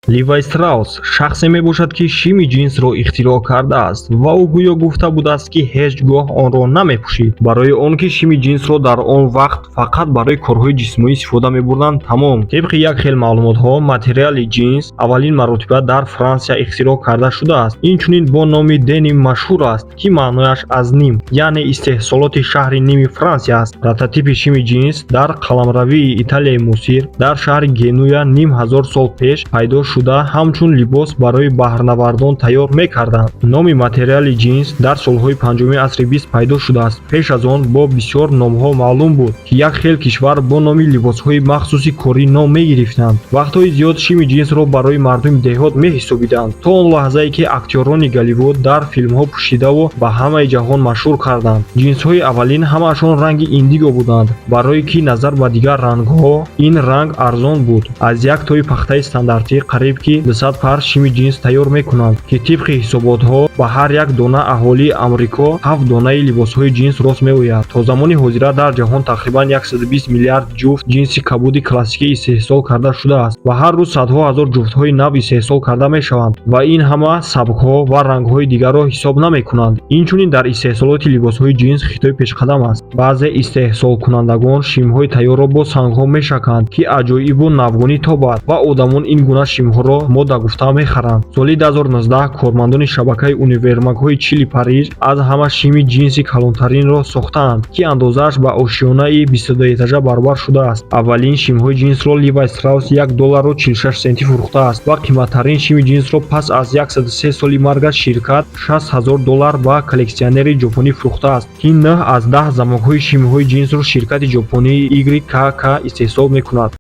ливай страус шахсе мебошад ки шими ҷинсро ихтироъ кардааст ва ӯ гӯё гуфта будааст ки ҳеҷ гоҳ онро намепӯшид барои он ки шими ҷинсро дар он вақт фақат барои корҳои ҷисмонӣ истифода мебурданд тамом. Тибқи як хел маълумотҳо материали ҷинс аввалин маротиба дар Франсия ихтироъ карда шудааст. Инчунин бо номи деним машҳур аст ки маънояш аз ним яъне истеҳсолоти шаҳри ними Франсия аст. Прототипи шими ҷинс дар қаламравии Италияи муосир дар шаҳри Генуя ним ҳазор сол пеш пайдо шуда ҳамчун либос барои баҳрнавардон тайёр мекарданд. Номи материали ҷинс дар солҳои панҷуми асри бист пайдо шудааст. Пеш аз он бо бисёр номҳо маълум буд ки як хел кишвар бо номи либосҳои махсуси корӣ ном мегирифтанд. Вақтҳои зиёд шими ҷинсро барои мардуми деҳот меҳисобиданд то он лаҳзае ки актёрони Голливуд дар филмҳо пӯшидаву ба ҳамаи ҷаҳон машҳур карданд. Ҷинсҳои аввалин ҳамаашон ранги индиго буданд, барое ки назар ба дигар рангҳо ин ранг арзон буд. Аз як тои пахтаи стандартӣ қариб ки 200 пар шими ҷинс тайёр мекунанд ки тибқи ҳисоботҳо ба ҳар як дона аҳолии Амрико 7 донаи либосҳои ҷинс рост меояд. То замони ҳозира дар ҷаҳон тақрибан 120 миллиард ҷуфт ҷинси кабуди классикӣ истеҳсол карда шудааст ва ҳар рӯз садҳо ҳазор ҷуфтҳои нав истеҳсол карда мешаванд ва ин ҳама сабкҳо ва рангҳои дигарро ҳисоб намекунанд. Инчунин дар истеҳсолоти либосҳои ҷинс хитои пешқадам аст. Баъзе истеҳсолкунандагон шимҳои тайёрро бо сангҳо мешаканд ки аҷоибу навгунӣ тобад ва одамон ин гуна шимҳоро модда гуфта мехаранд. Соли 2019 кормандони шабакаи универмагҳои чили Париж аз ҳама шими ҷинси калонтаринро сохтаанд ки андозааш ба ошиёнаи 22 этажа баробар шудааст. Аввалин шимҳои ҷинсро Ливай Страус $1.46 фурӯхтааст ва қиматтарин шими ҷинсро пас аз 103 соли маргаш ширкат $60,000 ба коллексионери ҷопонӣ фурӯхтааст ки 9 аз 10 замокҳои шимҳои ҷинсро ширкати ҷопонии YKK истеҳсол мекунад.